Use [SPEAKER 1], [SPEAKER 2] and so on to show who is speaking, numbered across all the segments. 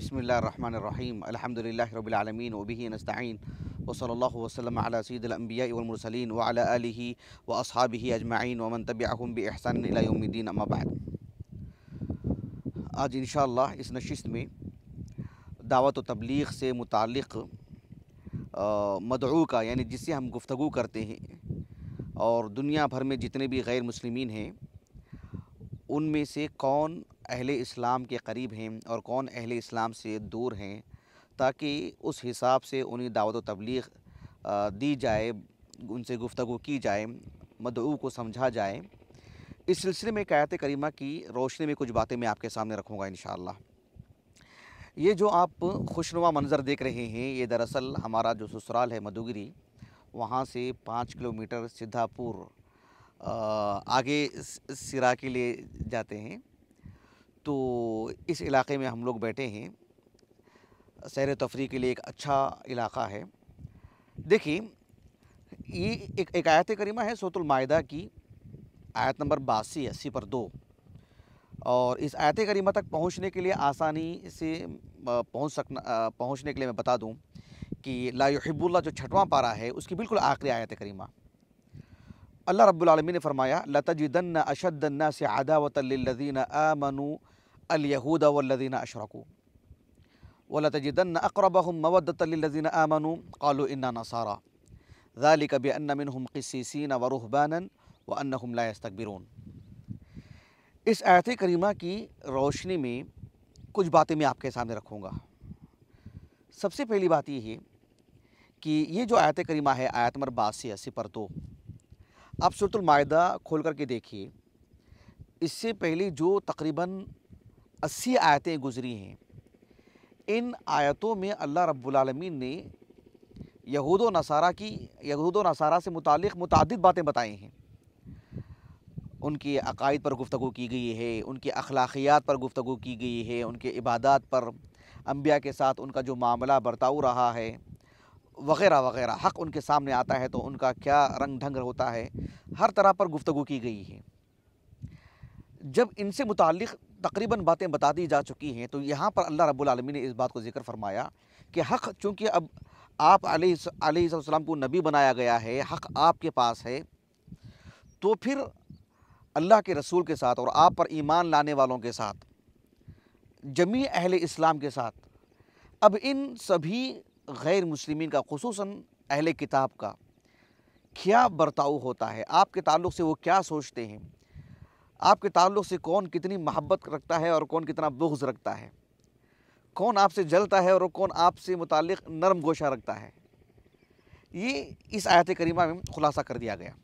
[SPEAKER 1] बिस्मिल्लाहिर्रहमानिर्रहीम अल्हम्दुलिल्लाहि रब्बिल आलमीन व बिही नस्तईन व सल्लल्लाहु वसल्लम अला सय्यिदिल अंबिया'i वल मुरसलीन व अला आलिहि व अस्हाबिहि अजमईन व मन तबिअहुम बि ihसान इला यौमिद्दीन अम्मा बाद। आज इंशाअल्लाह इस नशिस्त में दावत व तबलीग से मुताल्लिक़ मदऊ का यानी जिससे हम गुफ्तगू करते हैं और दुनिया भर में जितने भी गैर मुस्लिमीन हैं उनमें से कौन अहले इस्लाम के करीब हैं और कौन अहले इस्लाम से दूर हैं, ताकि उस हिसाब से उन्हें दावत व तबलीग दी जाए, उनसे गुफ्तगू की जाए, मदऊ को समझा जाए। इस सिलसिले में एक आयत करीमा की रोशनी में कुछ बातें मैं आपके सामने रखूँगा इंशाअल्लाह। ये जो आप खुशनुमा मंज़र देख रहे हैं ये दरअसल हमारा जो ससुराल है मधुगिरी, वहाँ से 5 किलोमीटर सिद्धापुर आगे सिरा के लिए जाते हैं। तो इस इलाके में हम लोग बैठे हैं, सैर तफरी के लिए एक अच्छा इलाका है। देखिए ये एक आयत करीमा है सूरतुल माइदा की आयत नंबर 82 80 पर 2। और इस आयत करीमा तक पहुंचने के लिए आसानी से पहुंचने के लिए मैं बता दूं कि ला युहिब्बुल्लाह जो 6वां पारा है उसकी बिल्कुल आखिरी आयत करीमा अल्लाह रब्बुल आलमीन ने फरमाया लतजिदन्ना अशद्दन्नासि अदावतन लिल्लज़ीना आमनू अल-यहूद वल्लज़ीना अशरकू वलतजिदन्ना अक़रबहुम मवद्दतन लिल्लज़ीना आमनू क़ालू इन्ना नसारा ज़ालिका बिअन्ना मिनहुम क़िस्सीसीन व रुहबानन व अन्नहुम ला यस्तकबिरून। इस आयत करीमा की रोशनी में कुछ बातें मैं आपके सामने रखूँगा। सबसे पहली बात ये है कि ये जो आयत करीमा है आयत नंबर 82 80 पर 2, आप सूरतुल माइदा खोल करके देखिए। इससे पहले जो तकरीबन 80 आयतें गुजरी हैं, इन आयतों में अल्लाह रब्बुल आलमीन ने यहूद व नसारा से मुतालिक मुताद्दिद बातें बताई हैं। उनकी अकायद पर गुफ्तगू की गई है, उनकी अखलाकियात पर गुफ्तगू की गई है, उनके इबादत पर, अंबिया के साथ उनका जो मामला बर्ताव रहा है वग़ैरह वग़ैरह। हक़ उनके सामने आता है तो उनका क्या रंग ढंग होता है, हर तरह पर गुफ्तगू की गई है। जब इनसे मुताल्लिक़ तकरीबन बातें बता दी जा चुकी हैं तो यहाँ पर अल्लाह रब्बुल आलमीन ने इस बात को ज़िक्र फरमाया कि हक़ चूँकि अब आप अलैहिस्सलाम को नबी बनाया गया है, हक़ आपके पास है, तो फिर अल्लाह के रसूल के साथ और आप पर ईमान लाने वालों के साथ, जमी अहले इस्लाम के साथ, अब इन सभी गैर मुस्लिमीन का, खुसूसन अहले किताब का क्या बर्ताव होता है, आपके ताल्लुक़ से वो क्या सोचते हैं, आपके ताल्लुक़ से कौन कितनी मोहब्बत रखता है और कौन कितना बुग़्ज़ रखता है, कौन आपसे जलता है और कौन आपसे मुताल्लिक़ नरम गोशा रखता है, ये इस आयत करीमा में खुलासा कर दिया गया।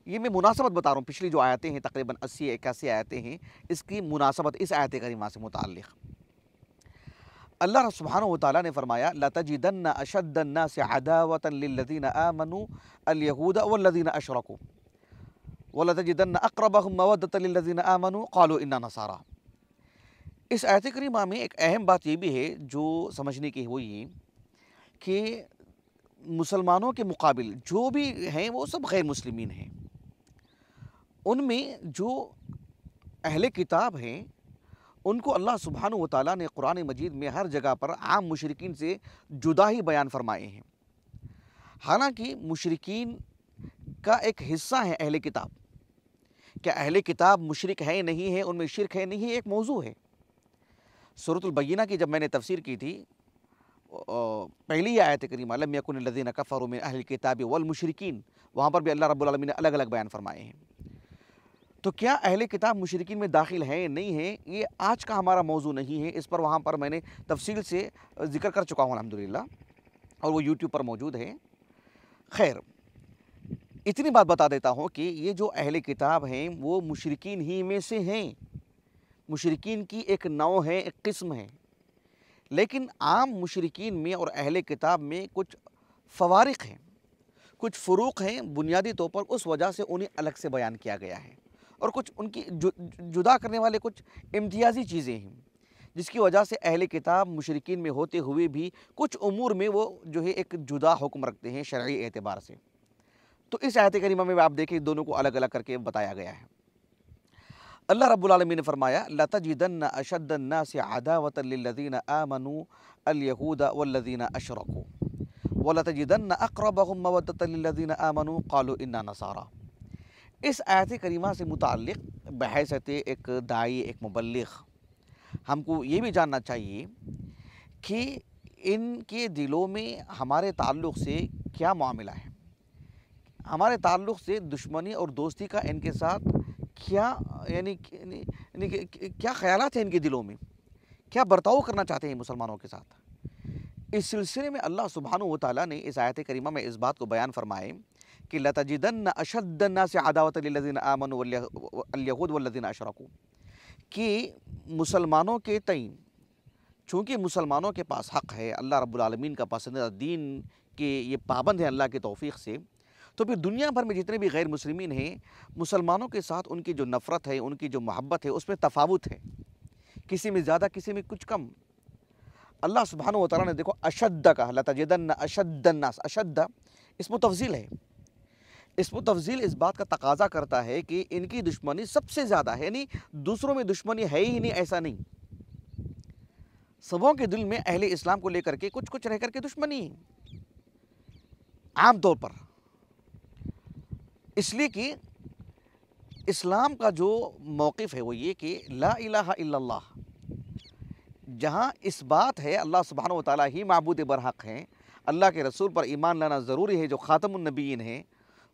[SPEAKER 1] ये मैं मुनासबत बता रहा हूँ, पिछली जो आयतें हैं तकरीबन 80-81 आयतें हैं, इसकी मुनासबत इस आयत करीमा से मुताल्लिक़। अल्लाह सुब्हानहू व तआला ने फरमाया लतजिदन्ना अशद्दन्नासि अदावतन लिल्लज़ीना आमनू अल-यहूद वल्लज़ीना अशरकू वलतजिदन्ना अक़रबहुम मवद्दतन लिल्लज़ीना आमनू क़ालू इन्ना नसारा। इस आयत करीमा में एक अहम बात ये भी है जो समझने की हुई है कि मुसलमानों के मुकाबिल जो भी हैं वो सब गैर मुस्लिमीन हैं। उनमें जो अहले किताब हैं उनको अल्लाह सुब्हानहू व तआला ने कुरान मजीद में हर जगह पर आम मुशरिकीन से जुदा ही बयान फरमाए हैं। हालांकि मुशरिकीन का एक हिस्सा है अहले किताब। क्या अहले किताब मुशरिक है नहीं है, उनमें शिरक है नहीं है, एक मौजू है। सूरतुल बय्यिना की जब मैंने तफसीर की थी, पहली आयत करीमा लम यकुनिल्लज़ीना कफ़रू मिन अहलिल किताबि वल मुशरिकीन, वहाँ पर भी अल्लाह रब्बुल आलमीन ने अलग अलग बयान फरमाए हैं। तो क्या अहले किताब मुशरिकीन में दाखिल हैं नहीं है, ये आज का हमारा मौजू नहीं है। इस पर वहाँ पर मैंने तफसील से ज़िक्र कर चुका हूँ अल्हम्दुलिल्लाह, और वो यूट्यूब पर मौजूद है। खैर, इतनी बात बता देता हूँ कि ये जो अहले किताब हैं वो मुशरिकीन ही में से हैं। मुशरिकीन की एक नौ है, एक किस्म है। लेकिन आम मुशरिकीन में और अहले किताब में कुछ फ़वारिक़ हैं, कुछ फ़ुरूक़ हैं बुनियादी तौर पर, उस वजह से उन्हें अलग से बयान किया गया है। और कुछ उनकी जुदा करने वाले कुछ इम्तियाज़ी चीज़ें हैं जिसकी वजह से अहले किताब मुशरिकीन में होते हुए भी कुछ उमूर में वो जो है एक जुदा हुक्म रखते हैं शरई एतबार से। तो इस आयत करीमा में आप देखें दोनों को अलग अलग करके बताया गया है। अल्लाह रब्बुल आलमीन ने फरमाया लतजिदन्न अशद्दन्नासि अदावतन लिल्लज़ीना आमनू अल-यहूद वल्लज़ीना अशरकू वलतजिदन्न अक़रबहुम मवद्दतन लिल्लज़ीना आमनू क़ालू इन्ना नसारा। इस आयत करीमा से मुताल्लिक़ बहैसियत एक दाई, एक मुबल्लिग़, हमको ये भी जानना चाहिए कि इनके दिलों में हमारे ताल्लुक़ से क्या मामला है, हमारे ताल्लुक़ से दुश्मनी और दोस्ती का इनके साथ क्या क्या ख़यालात हैं इनके दिलों में, क्या बर्ताव करना चाहते हैं मुसलमानों के साथ। इस सिलसिले में अल्लाह सुब्हानहू व तआला ने इस आयत करीमा में इस बात को बयान फरमाए कि लतजिदन्न अशद्दन्नासि अदावतन लिल्लज़ीना आमनू अल-यहूद वल्लज़ीना अशरकू, कि मुसलमानों के तई, चूँकि मुसलमानों के पास हक़ है, अल्लाह रब्बुल आलमीन का पसंदीदा दीन के ये पाबंद हैं अल्लाह की तौफ़ीक़ से, तो फिर दुनिया भर में जितने भी गैर मुस्लिमीन हैं, मुसलमानों के साथ उनकी जो नफ़रत है, उनकी जो मोहब्बत है, उसमें तफ़ावुत है, किसी में ज़्यादा किसी में कुछ कम। अल्लाह सुब्हानहू व तआला ने देखो अशद्द कहा, लतजिदन्न अशद्दन्नास, अशद्द इसमें तफ़ज़ील है। इसमें तफ़ज़ील इस बात का तकाज़ा करता है कि इनकी दुश्मनी सबसे ज़्यादा है, यानी दूसरों में दुश्मनी है ही नहीं, ऐसा नहीं। सबों के दिल में अहले इस्लाम को लेकर के कुछ कुछ रह कर के दुश्मनी है आम तौर पर, इसलिए कि इस्लाम का जो मौक़िफ़ है वो ये कि ला इलाहा इल्लल्लाह, जहाँ इस बात है अल्लाह सुब्हानहू व तआला ही माबूद बरहक़ हैं, अल्लाह के रसूल पर ईमान लाना ज़रूरी है जो ख़ातमुन नबिय्यीन है,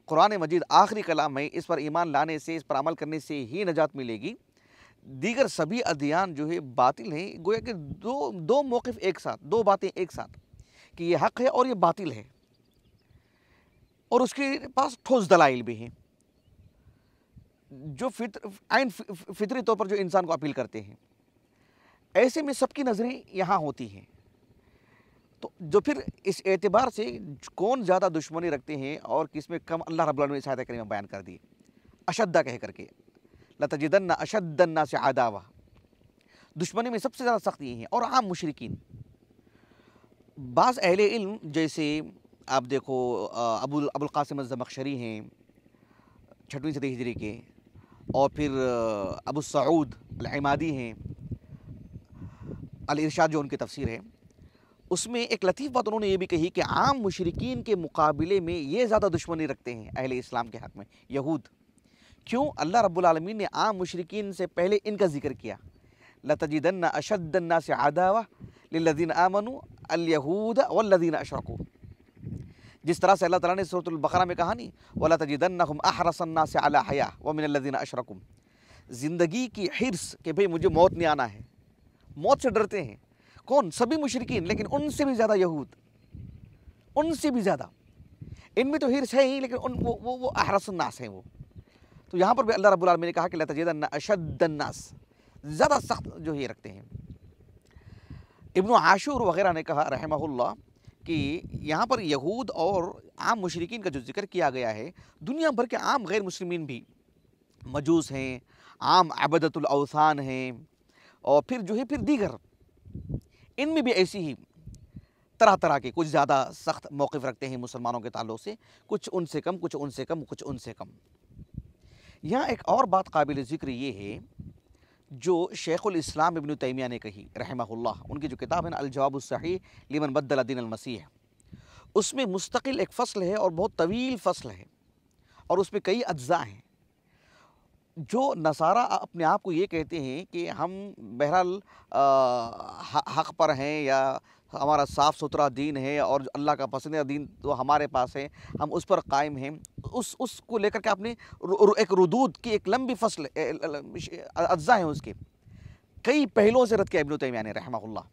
[SPEAKER 1] कुरान मजीद आखिरी कलाम है, इस पर ईमान लाने से, इस पर अमल करने से ही नजात मिलेगी। दीगर सभी अदियान जो है बातिल हैं। गोया कि दो मौक़िफ़ एक साथ, दो बातें एक साथ, कि ये हक़ है और ये बातिल है, और उसके पास ठोस दलाइल भी हैं जो फितरी तौर पर जो इंसान को अपील करते हैं। ऐसे में सबकी नज़रें यहाँ होती हैं, तो जो फिर इस एतबार से कौन ज़्यादा दुश्मनी रखते हैं और किस में कम, अल्लाह रब्बुल आलमीन ने इस आयत करीमा में बयान कर दी। अशद्दा कह करके, लतजिदन्न अशद्दन्नासि अदावा, दुश्मनी में सबसे ज़्यादा सख्त ये हैं। और आम मुशरिकीन, बाज़ अहले इल्म जैसे आप देखो अबुल क़ासिम अज़्ज़मख़शरी हैं 6वीं सदी हिजरी के, और फिर अबू सऊद अल-इमादी हैं, अल-इरशाद जो उनकी तफसीर है, उसमें एक लतीफ़ बात उन्होंने ये भी कही कि आम मुशरिकीन के मुकाबले में ये ज़्यादा दुश्मनी रखते हैं अहले इस्लाम के हक़ में यहूद। क्यों? अल्लाह रब्बुल आलमीन ने आम मुशरिकीन से पहले इनका ज़िक्र किया, लतजिदन्न अशद्दन्नासि अदावा लिल्लज़ीना आमनू अल-यहूद वल्लज़ीना अशरकू। जिस तरह से अल्लाह ताला ने सूरतुल बक़रा में कहा नहीं, वलतजिदन्नहुम अहरसन्नासि अला हया व मिनल्लज़ीना अशरकू, ज़िंदगी की हिर्स कि भाई मुझे मौत नहीं आना है, मौत से डरते हैं कौन? सभी मुशरिकीन, लेकिन उनसे भी ज़्यादा यहूद, उनसे भी ज़्यादा। इनमें तो हिर्स है ही, लेकिन वो अहरसन्नास हैं वो। तो यहाँ पर भी अल्लाह रब्बुल आलमीन ने कहा कि लतजिदन्न अशद्दन्नास, ज़्यादा सख्त जो ये रखते हैं। इब्न आशूर वग़ैरह ने कहा रहमहुल्लाह कि यहाँ पर यहूद और आम मुशरिकीन का जो जिक्र किया गया है, दुनिया भर के आम गैर मुस्लिमीन भी, मजूस हैं, आम अबदतुल औसान हैं, और फिर जो है फिर दीगर, इनमें भी ऐसी ही तरह तरह के कुछ ज़्यादा सख्त मौक़िफ़ रखते हैं मुसलमानों के ताल्लुक़ से, कुछ उनसे कम, कुछ उनसे कम, कुछ उनसे कम। यहाँ एक और बात काबिल ज़िक्र ये है जो शेख़ुल इस्लाम इब्न तैमिया ने कही रहमहुल्लाह, उनकी जो किताब है ना अल-जवाबुस सहीह लिमन बद्दल दीन अल-मसीह, उसमें मुस्तकिल एक फ़स्ल है और बहुत तवील फ़स्ल है, और उसमें कई अज्जा हैं। जो नसारा अपने आप को ये कहते हैं कि हम बहरहाल हक़ पर हैं, या हमारा साफ़ सुथरा दीन है और अल्लाह का पसंदीदा दीन तो हमारे पास है, हम उस पर कायम हैं, उसको लेकर के आपने एक रुदूद की एक लंबी फ़स्ल अज्जा हैं, उसके कई पहलुओं से रद्द किया इब्न तैमिया ने रहमहुल्लाह।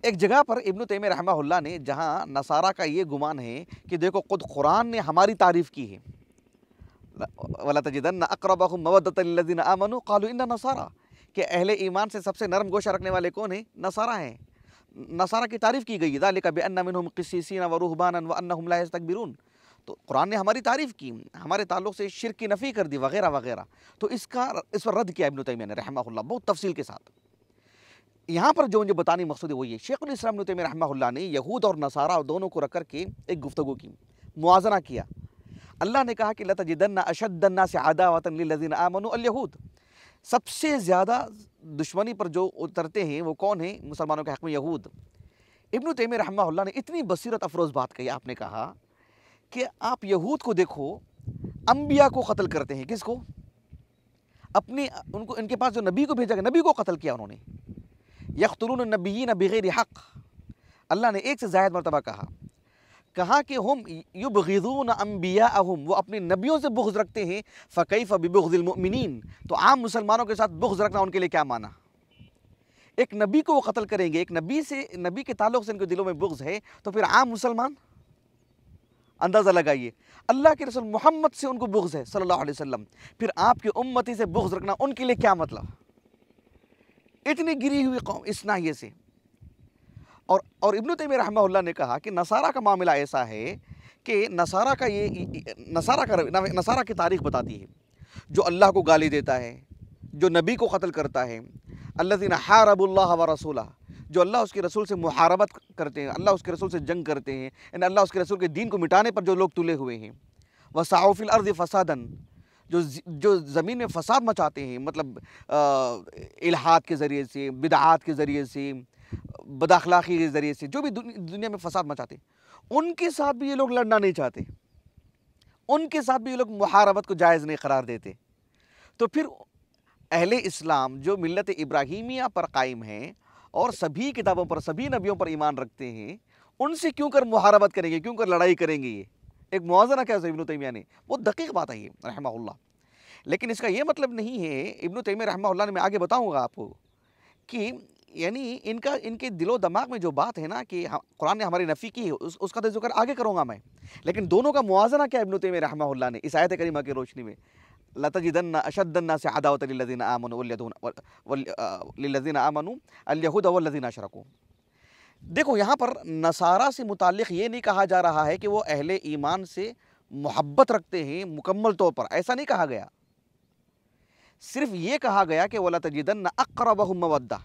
[SPEAKER 1] एक जगह पर इब्न तैमिया रहमहुल्लाह ने, जहाँ नसारा का ये गुमान है कि देखो खुद कुरान ने हमारी तारीफ़ की है, वलतजिदन्न अक़रबहुम मवद्दतन लिल्लज़ीना आमनू क़ालू इन्ना नसारा, कि अहले ईमान से सबसे नरम गोशा रखने वाले कौन है? नसारा हैं। नसारा की तारीफ़ की गई, ज़ालिका बिअन्ना मिनहुम क़िस्सीसीन व रुहबानन व अन्नहुम ला यस्तकबिरून। तो कुरान ने हमारी तारीफ़ की, हमारे ताल्लुक़ से शिर्क की नफ़ी कर दी वग़ैरह वग़ैरह। तो इस पर रद्द किया इब्न तैमिया ने रहमहुल्लाह बहुत तफ़सील के साथ। यहाँ पर जो मुझे बताने मकसूद है वो ये, शेख़ुल इस्लाम इब्न तैमिया रहमहुल्लाह ने यहूद और नसारा दोनों को रख कर के एक गुफ्तगू की, मुआज़ना किया। अल्लाह ने कहा कि लतजिदन्ना अशद्दन्नासि अदावतन लिल्लज़ीना आमनू अल-यहूद, सबसे ज़्यादा दुश्मनी पर जो उतरते हैं वो कौन है? मुसलमानों के हक़ में यहूद। इब्न तैमिया रहमतुल्लाह ने इतनी बसीरत अफरोज़ बात कही, आपने कहा कि आप यहूद को देखो, अंबिया को कत्ल करते हैं। किसको? अपने उनको, इनके पास जो नबी को भेजा गया, नबी को कत्ल किया उन्होंने। यक़्तुलून नबिय्यीन बिग़ैरि हक़, अल्लाह ने एक से ज़ायद मरतबा कहा कि हम युबग़िज़ून अंबियाअहुम, वो अपने नबियों से बुग़्ज़ रखते हैं। फ़कैफ़ बिबुग़्ज़िल मुअमिनीन, तो आम मुसलमानों के साथ बुग़्ज़ रखना उनके लिए क्या माना? एक नबी को वो कत्ल करेंगे, एक नबी से, नबी के ताल्लुक़ से इनके दिलों में बुग़्ज़ है, तो फिर आम मुसलमान, अंदाज़ा लगाइए। अल्लाह के रसूल मोहम्मद से उनको बुग़्ज़ है सल्लल्लाहु अलैहि वसल्लम, फिर आपके उम्मती से बुग़्ज़ रखना उनके लिए क्या मतलब? इतनी गिरी हुई कौम इस नाहिये से। और इब्न तैमिया रहमतुल्लाह ने कहा कि नसारा का मामला ऐसा है कि नसारा का नसारा की तारीख़ बताती है, जो अल्लाह को गाली देता है, जो नबी को कत्ल करता है, अल्लज़ीना हारबुल्लाह व रसूला, जो अल्लाह उसके रसूल से मुहारबत करते हैं, अल्लाह उसके रसूल से जंग करते हैं, यानी अल्लाह उसके रसूल के दीन को मिटाने पर जो लोग तुले हुए हैं। वसाउ फिल अर्ज़ि फ़सादन, जो ज़मीन में फ़साद मचाते हैं, मतलब इल्हाद के ज़रिए से, बिदआत के ज़रिए से, बदअखलाक़ी के ज़रिए से, जो भी दुनिया में फ़साद मचाते, उनके साथ भी ये लोग लड़ना नहीं चाहते, उनके साथ भी ये लोग मुहारबत को जायज़ नहीं करार देते। तो फिर अहले इस्लाम जो मिल्लत इब्राहीमिया पर कायम हैं और सभी किताबों पर, सभी नबियों पर ईमान रखते हैं, उनसे क्यों कर मुहारबत करेंगे, क्यों कर लड़ाई करेंगे? ये एक मुआज़ना क्या इब्न तैमिया ने, बहुत दक़ीक़ बात है ये रहमहुल्लाह। लेकिन इसका ये मतलब नहीं है, इब्न तैमिया रहमहुल्लाह ने, मैं आगे बताऊँगा आपको, कि यानी इनके दिलो दिमाग में जो बात है ना कि कुरान ने हमारी नफ़ी की है, उसका तो ज़िक्र आगे करूँगा मैं। लेकिन दोनों का मुआज़ना क्या इब्न तैमिया रहमहुल्लाह ने इस आयत करीमा की रोशनी में, लतजिदन्ना अशद्दन्नासि अदावतन लिल्लज़ीना आमनू अल-यहूद वल्लज़ीना अशरकू। देखो यहाँ पर नसारा से मुताल्लिक़ ये नहीं कहा जा रहा है कि वो अहले ईमान से मोहब्बत रखते हैं मुकम्मल तौर पर, ऐसा नहीं कहा गया। सिर्फ ये कहा गया कि वलतजिदन्ना अक़रबहुम मवद्दा।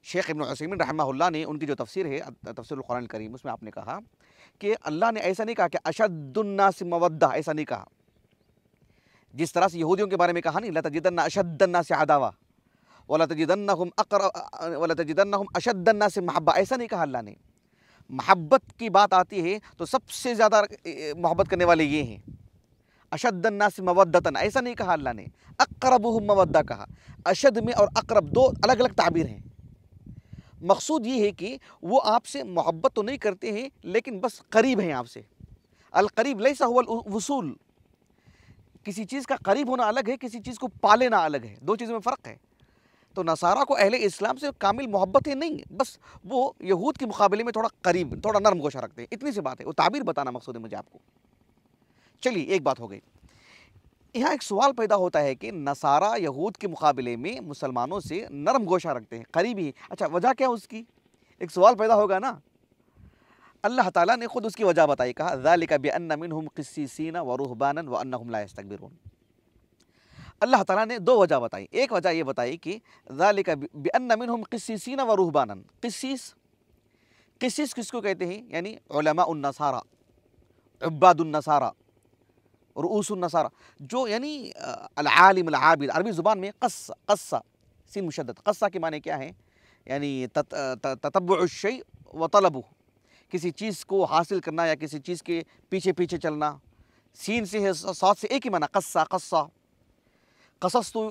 [SPEAKER 1] शेख इब्न उसैमीन रहमतुल्लाह ने उनकी जो तफसीर है तफसीरुल कुरान करीम, उसमें आपने कहा कि अल्लाह ने ऐसा नहीं कहा कि अशद्दुन्नासि मवद्दा, ऐसा नहीं कहा। जिस तरह से यहूदियों के बारे में कहा नहीं, लतजिदन्ना अशद्दन्नासि अदावा वलतजिदन्नहुम अशद्दन्नासि महब्बा, ऐसा नहीं कहा अल्लाह ने। महब्बत की बात आती है तो सबसे ज़्यादा मोहब्बत करने वाले ये हैं। अशद्दन्नासि मवद्दतन, ऐसा नहीं कहा अल्लाह ने, अक़रबुहुम मवद्दा कहा। अशद में और अक़रब दो अलग अलग ताबीर हैं। मकसूद ये है कि वो आपसे मोहब्बत तो नहीं करते हैं, लेकिन बस करीब हैं आपसे। अल करीब लैसा हुवल वसूल, किसी चीज़ का करीब होना अलग है, किसी चीज़ को पा लेना अलग है, दो चीज़ों में फ़र्क है। तो नसारा को अहले इस्लाम से कामिल मोहब्बत है नहीं, बस वो यहूद के मुकाबले में थोड़ा करीब, थोड़ा नरम गोशा रखते हैं, इतनी सी बात है। वो ताबीर बताना मकसूद है मुझे आपको। चलिए, एक बात हो गई। यहाँ एक सवाल पैदा होता है कि नसारा यहूद के मुकाबले में मुसलमानों से नरम गोशा रखते हैं, करीबी। अच्छा, वजह क्या उसकी? एक सवाल पैदा होगा ना। अल्लाह ताला ने खुद उसकी वजह बताई, कहा ज़ालिका बिअन्ना मिनहुम क़िस्सीसीना व रुहबानन व अन्नहुम ला यस्तकबिरून। अल्लाह ताला ने दो वजह बताई। एक वजह ये बताई कि ज़ालिका बिअन्ना मिनहुम क़िस्सीसीना व रुहबानन। क़िस्सीस किसको कहते हैं? यानी उलमाउन नसारा, उब्बादुन नसारा, रुऊसुन नसारा, जो यानी अल आलिम अल आबिद। अरबी ज़ुबान में क़स्सा सीन मुशद्दद, क़स्सा के माने क्या है? यानी ततब्बुअश शै व तलबुहु, किसी चीज़ को हासिल करना या किसी चीज़ के पीछे पीछे चलना। सीन से है, साद से एक ही माना, क़स्सा क़स्सा। क़सस्तु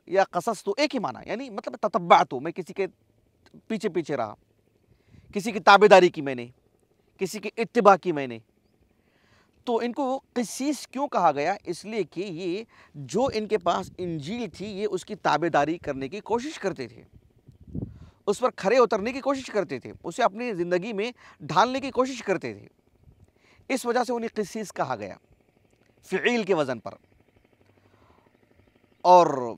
[SPEAKER 1] या क़सस्तु एक ही माना, यानी मतलब ततब्बअतु, मैं किसी के पीछे पीछे रहा, किसी की ताबेदारी की मैंने, किसी की इत्तिबा की मैंने। तो इनको क़िस्सीस क्यों कहा गया? इसलिए कि ये जो इनके पास इंजील थी, ये उसकी ताबेदारी करने की कोशिश करते थे, उस पर खरे उतरने की कोशिश करते थे, उसे अपनी ज़िंदगी में ढालने की कोशिश करते थे। इस वजह से उन्हें क़िस्सीस कहा गया, फ़िईल के वज़न पर। और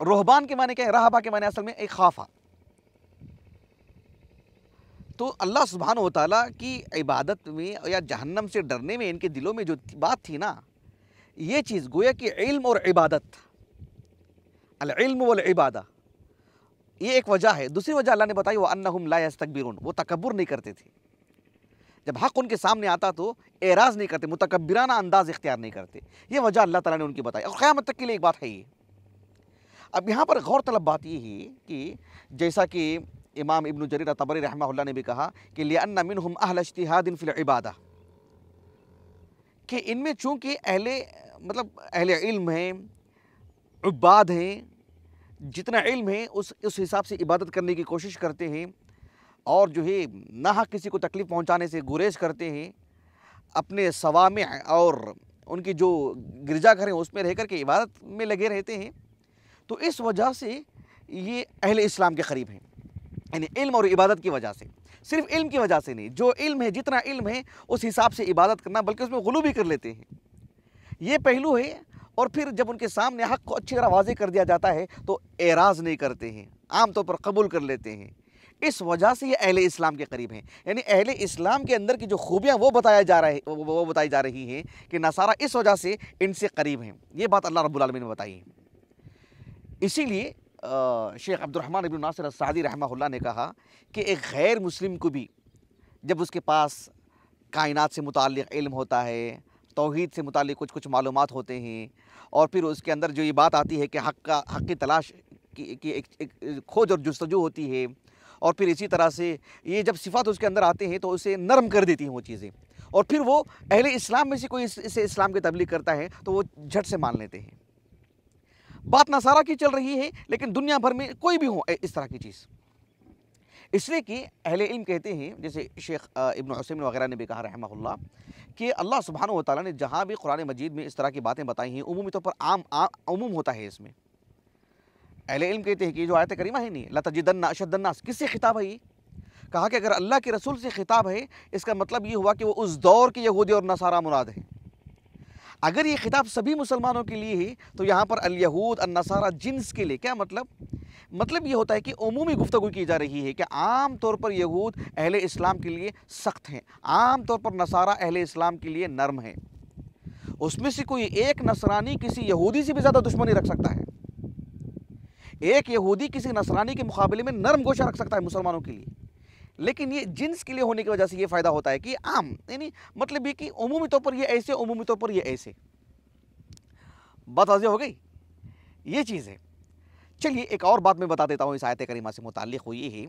[SPEAKER 1] रुहबान के माने क्या है? रहबा के माने असल में एक खाफा। तो अल्लाह सुब्हानहू व तआला की इबादत में या जहन्नम से डरने में इनके दिलों में जो बात थी ना, ये चीज़ गोया कि इल्म और इबादत, अल इल्म वल इबादा, ये एक वजह है। दूसरी वजह अल्लाह ने बताई, व अन्नहुम ला यस्तकबिरून, वो तकब्बुर नहीं करते थे। जब हक़ उनके सामने आता तो एराज़ नहीं करते, मुतकब्बिराना अंदाज़ इख्तियार नहीं करते। ये वजह अल्लाह ताला ने उनकी बताई और क़यामत तक के लिए एक बात है ये। अब यहाँ पर गौर तलब बात ये है कि जैसा कि इमाम इब्न जरीर तबरी रहमहुल्लाह ने भी कहा कि लिअन्ना मिनहुम अहल इज्तिहादिन फिल इबादा, कि इनमें चूँकि अहले इल्म हैं, उब्बाद हैं, जितना इल्म है उस हिसाब से इबादत करने की कोशिश करते हैं और जो है नाहक किसी को तकलीफ़ पहुंचाने से गुरेज करते हैं, अपने सवामे और उनकी जो गिरजाघर हैं उसमें रह कर के इबादत में लगे रहते हैं। तो इस वजह से ये अहले इस्लाम के करीब हैं, यानी इल्म और इबादत की वजह से, सिर्फ इल्म की वजह से नहीं, जो इल्म है, जितना इल्म है उस हिसाब से इबादत करना, बल्कि उसमें गुलू भी कर लेते हैं। ये पहलू है। और फिर जब उनके सामने हक़ को अच्छी तरह वाज़े कर दिया जाता है तो एराज़ नहीं करते हैं, आम तौर पर कबूल कर लेते हैं। इस वजह से ये अहले इस्लाम के करीब हैं, यानी अहले इस्लाम के अंदर की जो खूबियाँ वो बताई जा रही हैं कि नसारा इस वजह से इनसे करीब हैं। ये बात अल्लाह रब्बुल आलमीन ने बताई है। इसीलिए शेख अब्दुर्रहमान इब्न नासिर अस्सादी रहमहुल्लाह ने कहा कि एक गैर मुस्लिम को भी जब उसके पास कायनात से मुताल्लिक़ इल्म होता है, तौहीद से मुताल्लिक़ कुछ मालूमात होते हैं और फिर उसके अंदर जो ये बात आती है कि हक़ की तलाश की एक खोज और जुस्तजू होती है, और फिर इसी तरह से ये जब सिफ़ात उसके अंदर आते हैं तो उसे नरम कर देती हैं वो चीज़ें, और फिर वो अहले इस्लाम में से कोई इसे इस्लाम की तबलीग करता है तो वो झट से मान लेते हैं। बात नसारा की चल रही है, लेकिन दुनिया भर में कोई भी हो इस तरह की चीज़। इसलिए कि अहले इल्म कहते हैं, जैसे शेख इब्न उसैमीन वगैरह ने भी कहा रहमहुल्लाह, कि अल्लाह सुब्हानहु व तआला ने जहाँ भी कुरान मजीद में इस तरह की बातें बताई हैं, उमूमी तौर पर उमूम होता है इसमें। अहले इल्म कहते हैं कि जो आयत करीमा है नहीं, लतजिदन्ना अशद्दन्नास, किससे खिताब है ये? कहा कि अगर अल्लाह के रसूल से खिताब है, इसका मतलब ये हुआ कि वो उस दौर के यहूदी और नसारा मुराद है। अगर ये खिताब सभी मुसलमानों के लिए है तो यहाँ पर अल यहूद अन नसारा जिन्स के लिए क्या मतलब ये होता है कि उमूमी गुफ्तगू की जा रही है कि आम तौर पर यहूद अहले इस्लाम के लिए सख्त हैं, आम तौर पर नसारा अहले इस्लाम के लिए नर्म हैं। उसमें से कोई एक नसरानी किसी यहूदी से भी ज़्यादा दुश्मनी रख सकता है, एक यहूदी किसी नसरानी के मुकाबले में नरम गोशा रख सकता है मुसलमानों के लिए, लेकिन ये जिन्स के लिए होने की वजह से ये फ़ायदा होता है कि आम, यानी मतलब ये कि उमूमी तौर पर ये ऐसे, उमूमी तौर पर ये ऐसे। बात वाज़ेह हो गई, ये चीज़ है। चलिए एक और बात मैं बता देता हूँ इस आयत करीमा से मुताल्लिक़, हुई है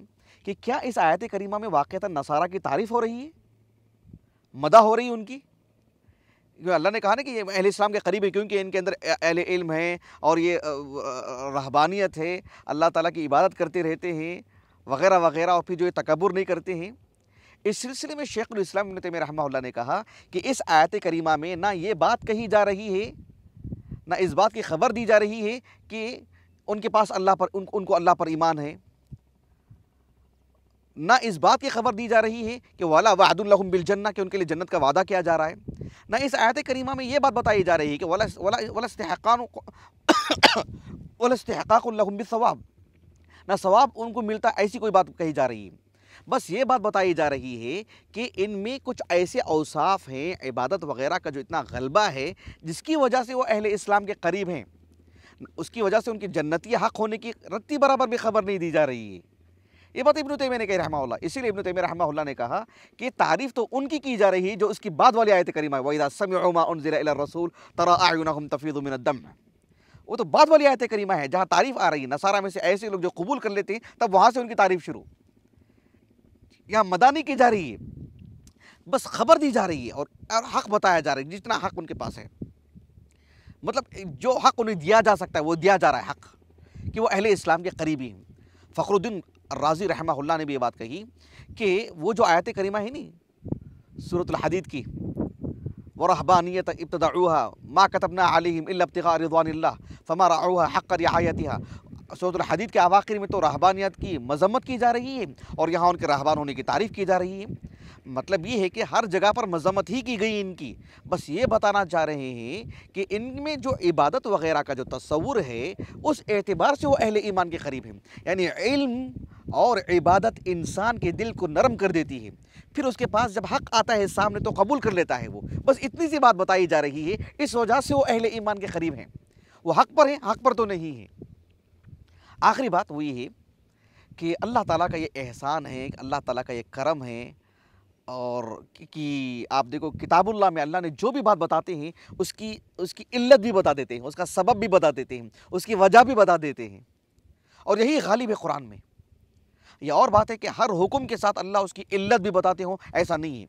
[SPEAKER 1] कि क्या इस आयत करीमा में वाक़अतन नसारा की तारीफ़ हो रही है, मदह हो रही है उनकी? अल्लाह ने कहा ना कि ये अहले इस्लाम के करीब है क्योंकि इनके अंदर अहले इल्म है और ये रहबानियत है, अल्लाह ताला की इबादत करते रहते हैं वग़ैरह वग़ैरह, और फिर जो ये तकब्बुर नहीं करते हैं। इस सिलसिले में शेखुल इस्लाम इब्न तैमिय्या रहमहुल्लाह ने कहा कि इस आयत करीमा में ना ये बात कही जा रही है, ना इस बात की खबर दी जा रही है कि उनके पास उनको अल्लाह पर ईमान है, ना इस बात की खबर दी जा रही है कि वाला वादुल लहुम बिल जन्नह, कि उनके लिए जन्नत का वादा किया जा रहा है। ना इस आयत करीमा में ये बात बताई जा रही है कि वला इस्तिहक़ाक़ुन लहुम बिस्सवाब, ना सवाब उनको मिलता, ऐसी कोई बात कही जा रही है। बस ये बात बताई जा रही है कि इनमें कुछ ऐसे औसाफ हैं, इबादत वग़ैरह का जो इतना गलबा है जिसकी वजह से वो अहले इस्लाम के करीब हैं, उसकी वजह से उनकी जन्नती हक़ होने की रत्ती बराबर भी खबर नहीं दी जा रही है। ये बात इब्न तैमिय्या ने कही रहमहुल्लाह। इसीलिए इब्न तैमिय्या रहमहुल्लाह ने कहा कि तारीफ़ तो उनकी की जा रही है जो उसकी बाद वाली आयत करीमा है, वइज़ा समिअू मा उनज़िला इला रसूल तरा अयुनहुम तफ़ीदु मिनद दम, वो तो बाद वाली आयत करीमा है जहाँ तारीफ़ आ रही है। नसारा में से ऐसे लोग जो कबूल कर लेते हैं तब वहाँ से उनकी तारीफ़ शुरू, यहाँ मदा नहीं की जा रही है, बस खबर दी जा रही है और हक़ बताया जा रहा है, जितना हक़ उनके पास है, मतलब जो हक़ उन्हें दिया जा सकता है वो दिया जा रहा है हक़, कि वो अहले इस्लाम के करीबी हैं। फ़खरुद्दीन राज़ी रहमहुल्लाह ने भी ये बात कही कि वो जो आयत करीमा है नी सूरतुल हदीद की, व रहबानियत इब्तदऊहा मा कतबना अलैहिम इल्ला इब्तिगा रिज़वानिल्लाह फमा रअऊहा हक़्क़ रिआयतिहा, सूरतुल हदीद के आवाखिर में तो रहबानियत की मज़म्मत की जा रही है और यहाँ उनके रहबान होने की तारीफ़ की जा रही है। मतलब ये है कि हर जगह पर मज़म्मत ही की गई इनकी, बस ये बताना चाह रहे हैं कि इनमें जो इबादत वग़ैरह का जो तस्वुर है उस एतबार से वो अहले ईमान के करीब हैं, यानी इल्म और इबादत इंसान के दिल को नरम कर देती है, फिर उसके पास जब हक़ आता है सामने तो कबूल कर लेता है वो। बस इतनी सी बात बताई जा रही है, इस वजह से वो अहले ईमान के करीब हैं, वो हक़ पर हैं, हक़ पर तो नहीं है। आखिरी बात वो ये है कि अल्लाह ताला का ये एहसान है, अल्लाह ताला का ये करम है, और कि आप देखो किताबुल्लाह में अल्लाह ने जो भी बात बताते हैं उसकी उसकी इल्लत भी बता देते हैं, उसका सबब भी बता देते हैं, उसकी वजह भी बता देते हैं। और यही गालिब है कुरान में। यह और बात है कि हर हुक्म के साथ अल्लाह उसकी इल्लत भी बताते हों, ऐसा नहीं है।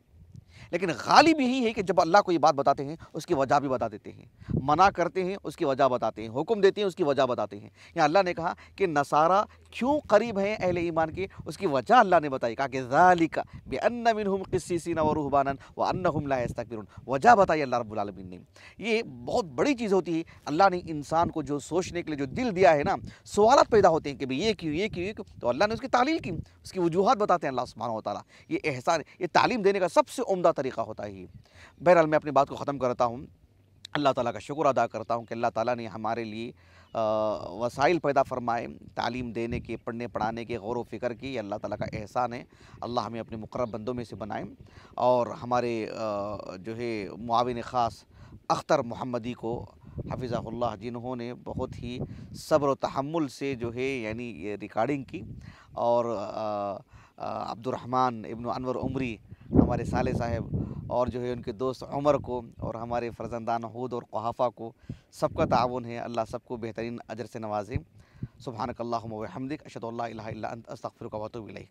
[SPEAKER 1] लेकिन गालिब यही है कि जब अल्लाह को ये बात बताते हैं उसकी वजह भी बता देते हैं, मना करते हैं उसकी वजह बताते हैं, हुक्म देते हैं उसकी वजह बताते हैं। यहाँ अल्लाह ने कहा कि नसारा क्यों करीब हैं अहले ईमान के, उसकी वजह अल्लाह ने बताई। कहा कि ज़ालिका बिअन्न मिनहुम क़िस्सीसीन व रुहबानन व अन्नहुम ला यस्तकबिरून। वजह बताई अल्लाह रब्बुल आलमीन ने। ये बहुत बड़ी चीज़ होती है। अल्लाह ने इंसान को जो सोचने के लिए जो दिल दिया है ना, सवालात पैदा होते हैं कि भाई ये क्यों, ये क्यों, ये क्यों, तो अल्लाह ने उसकी तालील की, उसकी वजूहात बताते हैं अल्लाह सुब्हानहू व तआला। ये एहसान, ये तालीम देने का सबसे उम्दा तरीक़ा होता है ये। बहरहाल मैं अपनी बात को ख़त्म करता हूँ। अल्लाह ताला का शुक्र अदा करता हूँ कि अल्लाह ताला ने हमारे लिए वसाइल पैदा फ़रमाए तालीम देने के, पढ़ने पढ़ाने के, गौर व फ़िक्र की। ये अल्लाह ताला का एहसान है। अल्लाह हमें अपने मुक़र्रब बंदों में से बनाए। और हमारे जो है मुआविन ख़ास अख्तर मोहम्मदी को हफ़िज़हुल्लाह, जिन्होंने बहुत ही सब्र व तहम्मुल से जो है यानी ये रिकॉर्डिंग की। और अब्दुर्रहमान इब्न अनवर उमरी हमारे साले साहब, और जो है उनके दोस्त उमर को, और हमारे फ़र्ज़ंदान हूद और क़ुहाफ़ा को, सबका ताउन है। अल्लाह सबको बेहतरीन अजर से नवाज़े। सुब्हानकल्लाहुम्मा व बिहम्दिक, अशहदु अल्ला इलाहा इल्ला अंत, अस्तग़फिरुका व अतूबु इलैक।